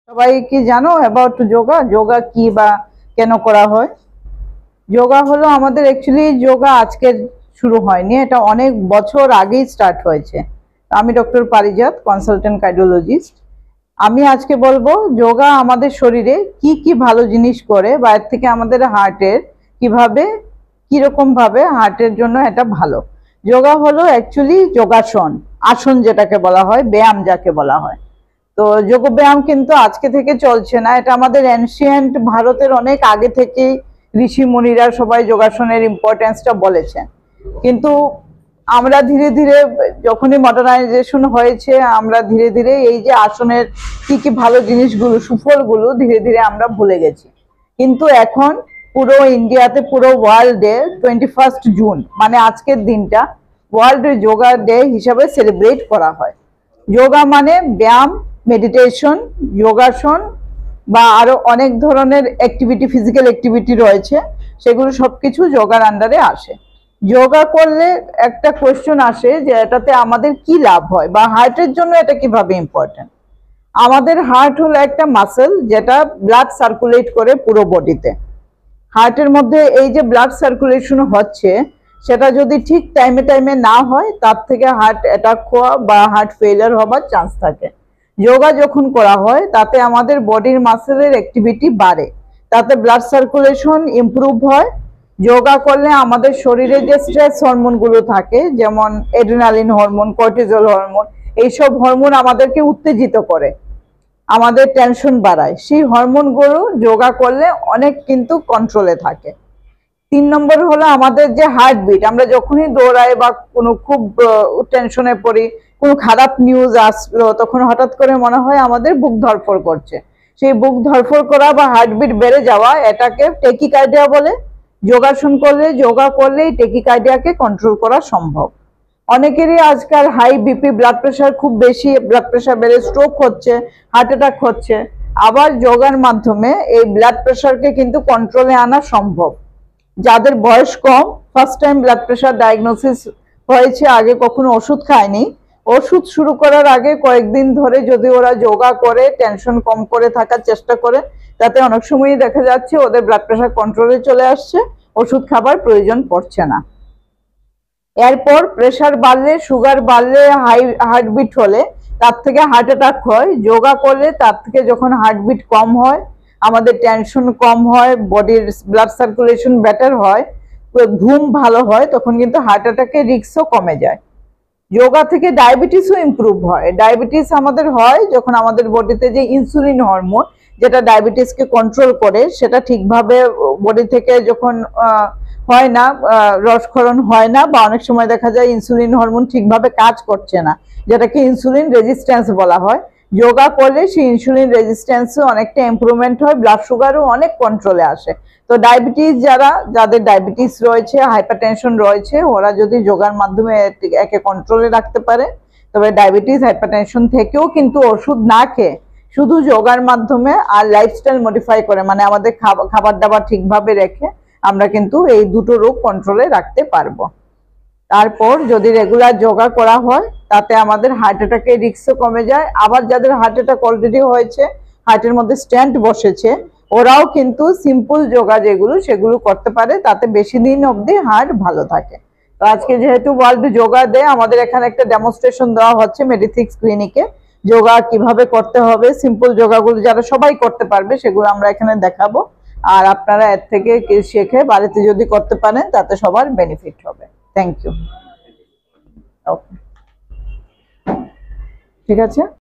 সবাই কি জানো অ্যাবাউট যোগা? যোগা কি বা কেন করা হয়? যোগা হলো আমাদের অ্যাকচুয়ালি যোগা আজকের শুরু হয়নি, এটা অনেক বছর আগেই স্টার্ট হয়েছে। আমি ডক্টর পারিজাত, কনসালটেন্ট কার্ডিওলজিস্ট। আমি আজকে বলবো যোগা আমাদের শরীরে কি কি ভালো জিনিস করে, বা এর থেকে আমাদের হার্টের কিভাবে, কিরকম ভাবে হার্টের জন্য এটা ভালো। যোগা হলো অ্যাকচুয়ালি যোগাসন, আসন যেটাকে বলা হয়, ব্যায়াম যাকে বলা হয়। তো যোগ ব্যায়াম কিন্তু আজকে থেকে চলছে না, এটা আমাদের এনশিয়েন্ট ভারতের অনেক আগে থেকেই ঋষি মুনিরা সবাই যোগাসনের ইম্পর্টেন্সটা বলেছেন। কিন্তু আমরা ধীরে ধীরে, যখনই মডার্নাইজেশন হয়েছে, আমরা ধীরে ধীরে এই যে আসনের কি কি ভালো জিনিসগুলো, সুফলগুলো ধীরে ধীরে আমরা ভুলে গেছি। কিন্তু এখন পুরো ইন্ডিয়াতে, পুরো ওয়ার্ল্ডে 21 জুন মানে আজকের দিনটা ওয়ার্ল্ড যোগা ডে হিসাবে সেলিব্রেট করা হয়। যোগা মানে ব্যায়াম, মেডিটেশন, যোগাসন বা আরো অনেক ধরনের অ্যাক্টিভিটি, ফিজিক্যাল অ্যাক্টিভিটি রয়েছে, সেগুলো সবকিছু যোগার আন্ডারে আসে। যোগা করলে একটা কোয়েশ্চন আসে যে এটাতে আমাদের কি লাভ হয়, বা হার্টের জন্য এটা কিভাবে ইম্পর্টেন্ট। আমাদের হার্ট হলো একটা মাসেল যেটা ব্লাড সার্কুলেট করে পুরো বডিতে। হার্টের মধ্যে এই যে ব্লাড সার্কুলেশন হচ্ছে, সেটা যদি ঠিক টাইমে টাইমে না হয়, তার থেকে হার্ট অ্যাটাক হওয়া বা হার্ট ফেলিয়ার হবার চান্স থাকে। যোগা যখন করা হয় তাতে আমাদের বডির মাসেলের অ্যাক্টিভিটি বাড়ে, তাতে ব্লাড সার্কুলেশন ইমপ্রুভ হয়। যোগা করলে আমাদের শরীরে যে স্ট্রেস হরমোনগুলো থাকে, যেমন অ্যাড্রিনালিন হরমোন, কর্টিজল হরমোন, এইসব হরমোন আমাদেরকে উত্তেজিত করে, আমাদের টেনশন বাড়ায়। সেই হরমোনগুলো যোগা করলে অনেক কিন্তু কন্ট্রোলে থাকে। 3 নম্বর হলো আমাদের যে হার্টবিট, আমরা যখনই দৌড়াই বা কোনো খুব টেনশনে পড়ি, কোনো খারাপ নিউজ আসলো, তখন হঠাৎ করে মনে হয় আমাদের বুক ধড়ফড় করছে। সেই বুক ধড়ফড় করা বা হার্টবিট বেড়ে যাওয়া, এটাকে টেকিকার্ডিয়া বলে। যোগাসন করলে, যোগা করলে এই টেকিকার্ডিয়াকে কন্ট্রোল করা সম্ভব। অনেকেরই আজকাল হাই বিপি, ব্লাড প্রেশার খুব বেশি, ব্লাড প্রেশার বেড়ে স্ট্রোক হচ্ছে, হার্ট অ্যাটাক হচ্ছে। আবার যোগার মাধ্যমে এই ব্লাড প্রেশারকে কিন্তু কন্ট্রোলে আনা সম্ভব। যাদের বয়স কম, first time blood pressure diagnosis হয়েছে, আগে কখনো ওষুধ খায়নি, ওষুধ শুরু করার আগে কয়েকদিন ধরে যদি ওরা যোগা করে, টেনশন কম করে থাকার চেষ্টা করে, তাতে অনেক সময়ই দেখা যাচ্ছে ওদের ব্লাড প্রেশার কন্ট্রোলে চলে আসছে, ওষুধ খাবার প্রয়োজন পড়ছে না। এরপর প্রেশার বাড়লে, সুগার বাড়লে, হার্টবিট হলে, তার থেকে হার্ট অ্যাটাক হয়। যোগা করলে তার থেকে যখন হার্টবিট কম হয়, আমাদের টেনশন কম হয়, বডির ব্লাড সার্কুলেশন বেটার হয়, ঘুম ভালো হয়, তখন কিন্তু হার্ট অ্যাটাকের রিস্কও কমে যায়। যোগা থেকে ডায়াবেটিসও ইমপ্রুভ হয়। ডায়াবেটিস আমাদের হয় যখন আমাদের বডিতে যে ইনসুলিন হরমোন, যেটা ডায়াবেটিসকে কন্ট্রোল করে, সেটা ঠিকভাবে বডি থেকে যখন হয় না, রসক্ষরণ হয় না, বা অনেক সময় দেখা যায় ইনসুলিন হরমোন ঠিকভাবে কাজ করছে না, যেটাকে ইনসুলিন রেজিস্ট্যান্স বলা হয়। যোগা করলে সেই ইনসুলিন রেজিস্ট্যান্সও অনেকটা ইমপ্রুভমেন্ট হয়, ব্লাড সুগারও অনেক কন্ট্রোলে আসে। তো ডায়াবেটিস, যাদের ডায়াবেটিস রয়েছে, হাইপারটেনশন রয়েছে, ওরা যদি যোগার মাধ্যমে একে কন্ট্রোলে রাখতে পারে, তবে ডায়াবেটিস, হাইপারটেনশন থেকেও কিন্তু ওষুধ না খেয়ে শুধু যোগার মাধ্যমে আর লাইফস্টাইল মডিফাই করে, মানে আমাদের খাবার দাবার ঠিকভাবে রেখে আমরা কিন্তু এই দুটো রোগ কন্ট্রোলে রাখতে পারবো। তারপর যদি রেগুলার যোগা করা হয়, তাতে আমাদের হার্ট অ্যাটাকের রিস্কও কমে যায়। আবার যাদের হার্ট অ্যাটাক অলরেডি হয়েছে, হার্টের মধ্যে স্ট্যান্ট বসেছে, ওরাও কিন্তু সিম্পল যোগা যেগুলো, সেগুলো করতে পারে, তাতে বেশি দিন অবধি হার্ট ভালো থাকে। তো আজকে যেহেতু ওয়ার্ল্ড যোগা ডে, আমাদের এখানে একটা ডেমনস্ট্রেশন দেওয়া হচ্ছে মেডিথিক্স ক্লিনিকে। যোগা কিভাবে করতে হবে, সিম্পল যোগাগুলো যারা সবাই করতে পারবে, সেগুলো আমরা এখানে দেখাবো। আর আপনারা এর থেকে শিখে বাড়িতে যদি করতে পারেন, তাতে সবার বেনিফিট হবে। Thank you. ওকে, ঠিক আছে।